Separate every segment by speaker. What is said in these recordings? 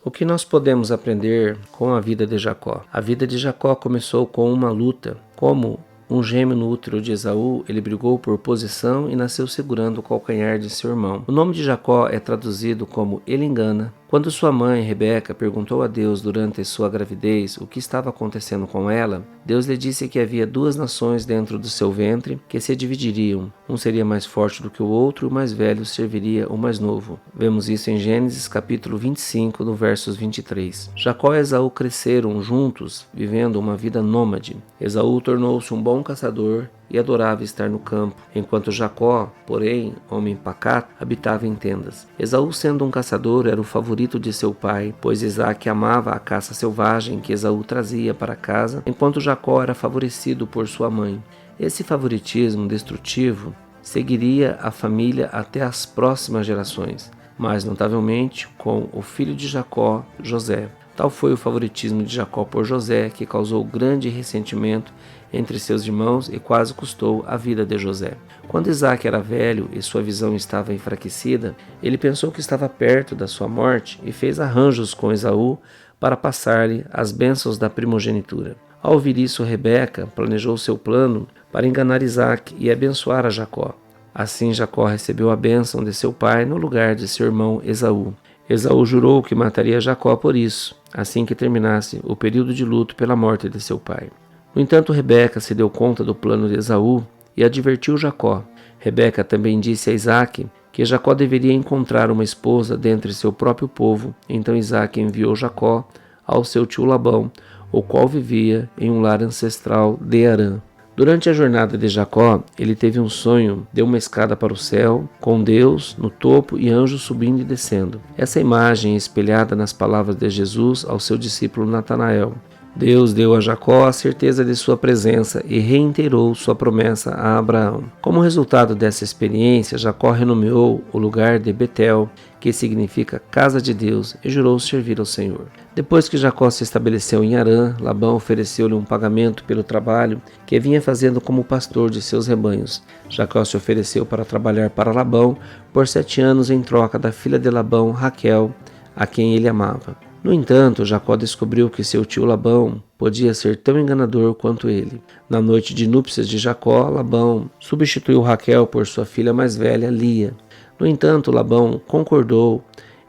Speaker 1: O que nós podemos aprender com a vida de Jacó? A vida de Jacó começou com uma luta. Como um gêmeo no útero de Esaú, ele brigou por posição e nasceu segurando o calcanhar de seu irmão. O nome de Jacó é traduzido como ele engana. Quando sua mãe, Rebeca, perguntou a Deus durante sua gravidez o que estava acontecendo com ela, Deus lhe disse que havia duas nações dentro do seu ventre que se dividiriam. Um seria mais forte do que o outro e o mais velho serviria o mais novo. Vemos isso em Gênesis capítulo 25, no versos 23. Jacó e Esaú cresceram juntos, vivendo uma vida nômade. Esaú tornou-se um bom caçador e adorava estar no campo, enquanto Jacó, porém, homem pacato, habitava em tendas. Esaú, sendo um caçador, era o favorito de seu pai, pois Isaque amava a caça selvagem que Esaú trazia para casa, enquanto Jacó era favorecido por sua mãe. Esse favoritismo destrutivo seguiria a família até as próximas gerações, mais notavelmente com o filho de Jacó, José. Tal foi o favoritismo de Jacó por José, que causou grande ressentimento entre seus irmãos e quase custou a vida de José. Quando Isaque era velho e sua visão estava enfraquecida, ele pensou que estava perto da sua morte e fez arranjos com Esaú para passar-lhe as bênçãos da primogenitura. Ao ouvir isso, Rebeca planejou seu plano para enganar Isaque e abençoar a Jacó. Assim, Jacó recebeu a bênção de seu pai no lugar de seu irmão Esaú. Esaú jurou que mataria Jacó por isso, assim que terminasse o período de luto pela morte de seu pai. No entanto, Rebeca se deu conta do plano de Esaú e advertiu Jacó. Rebeca também disse a Isaque que Jacó deveria encontrar uma esposa dentre seu próprio povo. Então Isaque enviou Jacó ao seu tio Labão, o qual vivia em um lar ancestral de Harã. Durante a jornada de Jacó, ele teve um sonho de uma escada para o céu, com Deus no topo e anjos subindo e descendo. Essa imagem é espelhada nas palavras de Jesus ao seu discípulo Natanael. Deus deu a Jacó a certeza de sua presença e reiterou sua promessa a Abraão. Como resultado dessa experiência, Jacó renomeou o lugar de Betel, que significa casa de Deus, e jurou servir ao Senhor. Depois que Jacó se estabeleceu em Harã, Labão ofereceu-lhe um pagamento pelo trabalho que vinha fazendo como pastor de seus rebanhos. Jacó se ofereceu para trabalhar para Labão por 7 anos em troca da filha de Labão, Raquel, a quem ele amava. No entanto, Jacó descobriu que seu tio Labão podia ser tão enganador quanto ele. Na noite de núpcias de Jacó, Labão substituiu Raquel por sua filha mais velha, Lia. No entanto, Labão concordou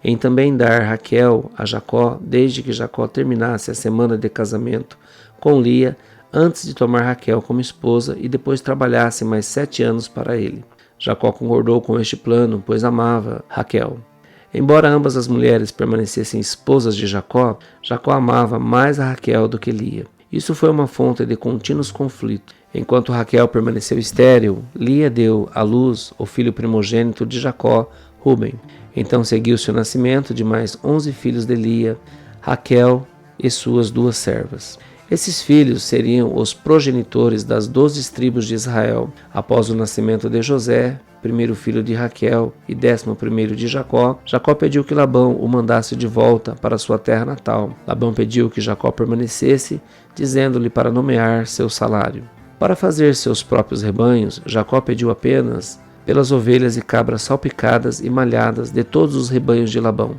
Speaker 1: em também dar Raquel a Jacó, desde que Jacó terminasse a semana de casamento com Lia, antes de tomar Raquel como esposa e depois trabalhasse mais 7 anos para ele. Jacó concordou com este plano, pois amava Raquel. Embora ambas as mulheres permanecessem esposas de Jacó, Jacó amava mais a Raquel do que Lia. Isso foi uma fonte de contínuos conflitos. Enquanto Raquel permaneceu estéril, Lia deu à luz o filho primogênito de Jacó, Ruben. Então seguiu-se o nascimento de mais 11 filhos de Lia, Raquel e suas 2 servas. Esses filhos seriam os progenitores das 12 tribos de Israel. Após o nascimento de José, primeiro filho de Raquel e 11º de Jacó, Jacó pediu que Labão o mandasse de volta para sua terra natal. Labão pediu que Jacó permanecesse, dizendo-lhe para nomear seu salário. Para fazer seus próprios rebanhos, Jacó pediu apenas pelas ovelhas e cabras salpicadas e malhadas de todos os rebanhos de Labão.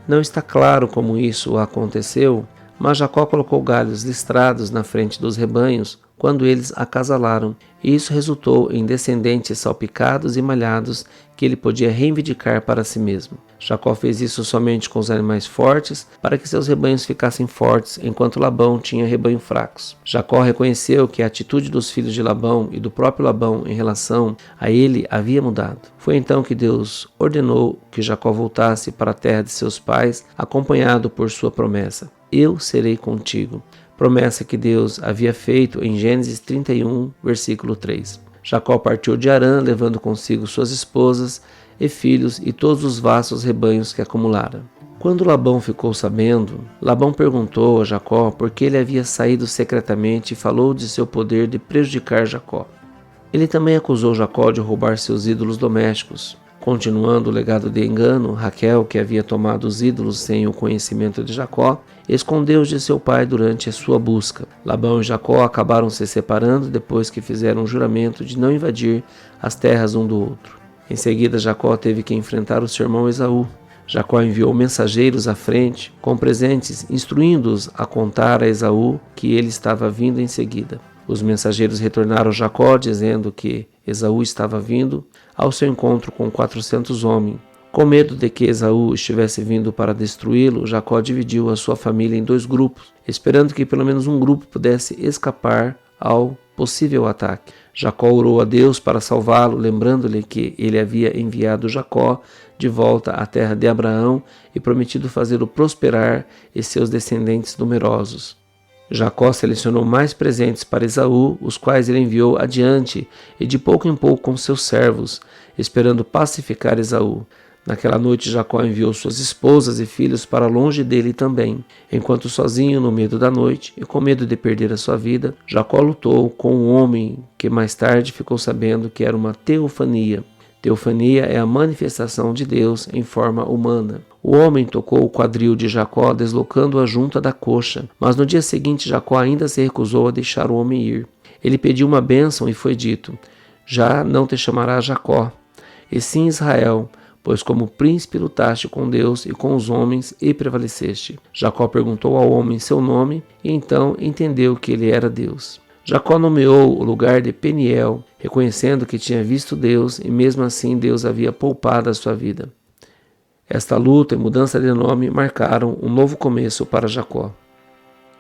Speaker 1: Não está claro como isso aconteceu, mas Jacó colocou galhos listrados na frente dos rebanhos quando eles acasalaram, e isso resultou em descendentes salpicados e malhados que ele podia reivindicar para si mesmo. Jacó fez isso somente com os animais fortes, para que seus rebanhos ficassem fortes, enquanto Labão tinha rebanhos fracos. Jacó reconheceu que a atitude dos filhos de Labão e do próprio Labão em relação a ele havia mudado. Foi então que Deus ordenou que Jacó voltasse para a terra de seus pais, acompanhado por sua promessa: eu serei contigo. Promessa que Deus havia feito em Gênesis 31, versículo 3. Jacó partiu de Harã, levando consigo suas esposas e filhos e todos os vastos rebanhos que acumulara. Quando Labão ficou sabendo, Labão perguntou a Jacó por que ele havia saído secretamente e falou de seu poder de prejudicar Jacó. Ele também acusou Jacó de roubar seus ídolos domésticos. Continuando o legado de engano, Raquel, que havia tomado os ídolos sem o conhecimento de Jacó, escondeu-os de seu pai durante a sua busca. Labão e Jacó acabaram se separando depois que fizeram um juramento de não invadir as terras um do outro. Em seguida, Jacó teve que enfrentar o seu irmão Esaú. Jacó enviou mensageiros à frente com presentes, instruindo-os a contar a Esaú que ele estava vindo em seguida. Os mensageiros retornaram a Jacó, dizendo que Esaú estava vindo ao seu encontro com 400 homens. Com medo de que Esaú estivesse vindo para destruí-lo, Jacó dividiu a sua família em 2 grupos, esperando que pelo menos um grupo pudesse escapar ao possível ataque. Jacó orou a Deus para salvá-lo, lembrando-lhe que ele havia enviado Jacó de volta à terra de Abraão e prometido fazê-lo prosperar e seus descendentes numerosos. Jacó selecionou mais presentes para Esaú, os quais ele enviou adiante e de pouco em pouco com seus servos, esperando pacificar Esaú. Naquela noite Jacó enviou suas esposas e filhos para longe dele também. Enquanto sozinho no meio da noite e com medo de perder a sua vida, Jacó lutou com um homem que mais tarde ficou sabendo que era uma teofania. Teofania é a manifestação de Deus em forma humana. O homem tocou o quadril de Jacó, deslocando a junta da coxa, mas no dia seguinte Jacó ainda se recusou a deixar o homem ir. Ele pediu uma bênção e foi dito: já não te chamará Jacó, e sim Israel, pois como príncipe lutaste com Deus e com os homens e prevaleceste. Jacó perguntou ao homem seu nome e então entendeu que ele era Deus. Jacó nomeou o lugar de Peniel, reconhecendo que tinha visto Deus e mesmo assim Deus havia poupado a sua vida. Esta luta e mudança de nome marcaram um novo começo para Jacó.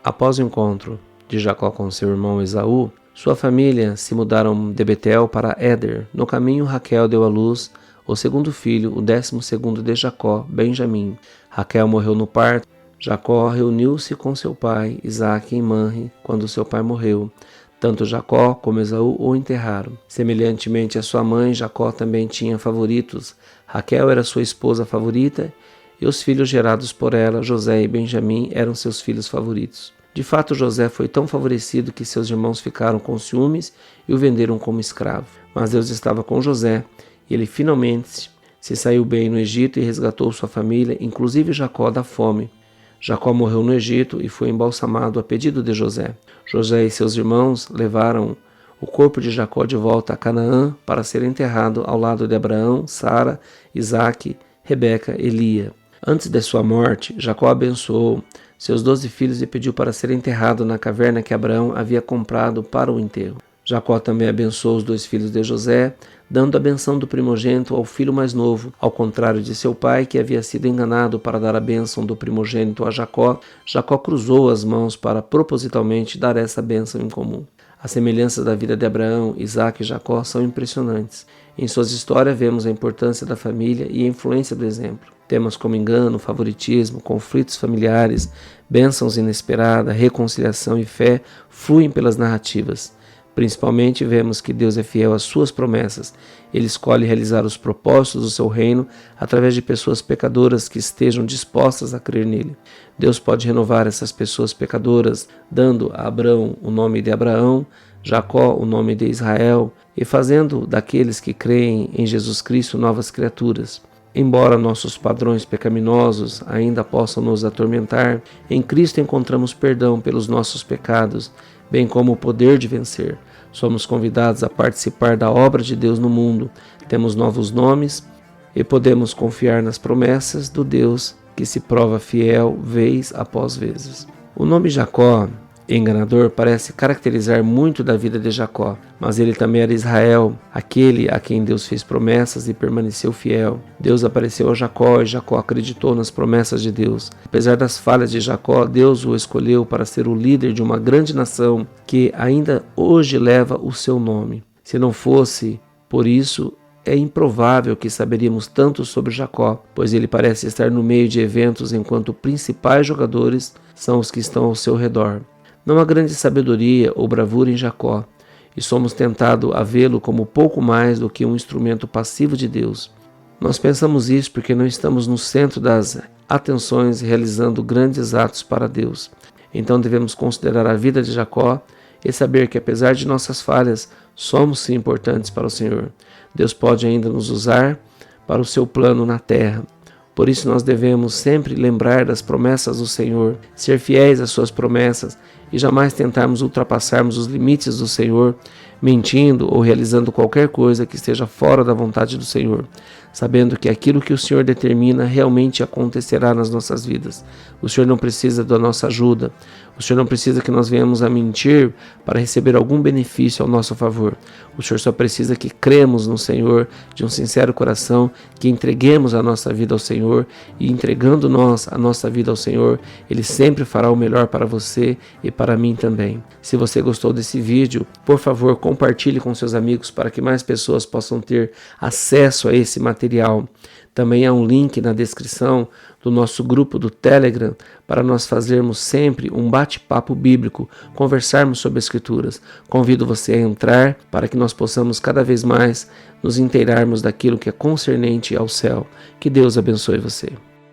Speaker 1: Após o encontro de Jacó com seu irmão Esaú, sua família se mudaram de Betel para Éder. No caminho, Raquel deu à luz o segundo filho, o 12º de Jacó, Benjamim. Raquel morreu no parto. Jacó reuniu-se com seu pai, Isaque, em Manre, quando seu pai morreu. Tanto Jacó como Esaú o enterraram. Semelhantemente à sua mãe, Jacó também tinha favoritos. Raquel era sua esposa favorita e os filhos gerados por ela, José e Benjamim, eram seus filhos favoritos. De fato, José foi tão favorecido que seus irmãos ficaram com ciúmes e o venderam como escravo. Mas Deus estava com José e ele finalmente se saiu bem no Egito e resgatou sua família, inclusive Jacó, da fome. Jacó morreu no Egito e foi embalsamado a pedido de José. José e seus irmãos levaram o corpo de Jacó de volta a Canaã para ser enterrado ao lado de Abraão, Sara, Isaque, Rebeca e Lia. Antes de sua morte, Jacó abençoou seus 12 filhos e pediu para ser enterrado na caverna que Abraão havia comprado para o enterro. Jacó também abençoou os 2 filhos de José, dando a benção do primogênito ao filho mais novo, ao contrário de seu pai, que havia sido enganado para dar a bênção do primogênito a Jacó. Jacó cruzou as mãos para propositalmente dar essa bênção em comum. As semelhanças da vida de Abraão, Isaque e Jacó são impressionantes. Em suas histórias vemos a importância da família e a influência do exemplo. Temas como engano, favoritismo, conflitos familiares, bênçãos inesperadas, reconciliação e fé fluem pelas narrativas. Principalmente vemos que Deus é fiel às suas promessas. Ele escolhe realizar os propósitos do seu reino através de pessoas pecadoras que estejam dispostas a crer nele. Deus pode renovar essas pessoas pecadoras, dando a Abraão o nome de Abraão, Jacó o nome de Israel e fazendo daqueles que creem em Jesus Cristo novas criaturas. Embora nossos padrões pecaminosos ainda possam nos atormentar, em Cristo encontramos perdão pelos nossos pecados, bem como o poder de vencer. Somos convidados a participar da obra de Deus no mundo, temos novos nomes e podemos confiar nas promessas do Deus que se prova fiel vez após vezes. O nome Jacó, enganador, parece caracterizar muito da vida de Jacó, mas ele também era Israel, aquele a quem Deus fez promessas e permaneceu fiel. Deus apareceu a Jacó e Jacó acreditou nas promessas de Deus. Apesar das falhas de Jacó, Deus o escolheu para ser o líder de uma grande nação que ainda hoje leva o seu nome. Se não fosse por isso, é improvável que saberíamos tanto sobre Jacó, pois ele parece estar no meio de eventos enquanto principais jogadores são os que estão ao seu redor. Não há grande sabedoria ou bravura em Jacó, e somos tentados a vê-lo como pouco mais do que um instrumento passivo de Deus. Nós pensamos isso porque não estamos no centro das atenções realizando grandes atos para Deus. Então devemos considerar a vida de Jacó e saber que apesar de nossas falhas, somos sim importantes para o Senhor. Deus pode ainda nos usar para o seu plano na terra. Por isso nós devemos sempre lembrar das promessas do Senhor, ser fiéis às suas promessas e jamais tentarmos ultrapassarmos os limites do Senhor, mentindo ou realizando qualquer coisa que esteja fora da vontade do Senhor. sabendo que aquilo que o Senhor determina realmente acontecerá nas nossas vidas. O Senhor não precisa da nossa ajuda. O Senhor não precisa que nós venhamos a mentir para receber algum benefício ao nosso favor. O Senhor só precisa que cremos no Senhor de um sincero coração, que entreguemos a nossa vida ao Senhor, e entregando nós a nossa vida ao Senhor, Ele sempre fará o melhor para você e para mim também. Se você gostou desse vídeo, por favor, compartilhe com seus amigos para que mais pessoas possam ter acesso a esse material. Também há um link na descrição do nosso grupo do Telegram para nós fazermos sempre um bate-papo bíblico, conversarmos sobre as Escrituras. Convido você a entrar para que nós possamos cada vez mais nos inteirarmos daquilo que é concernente ao céu. Que Deus abençoe você.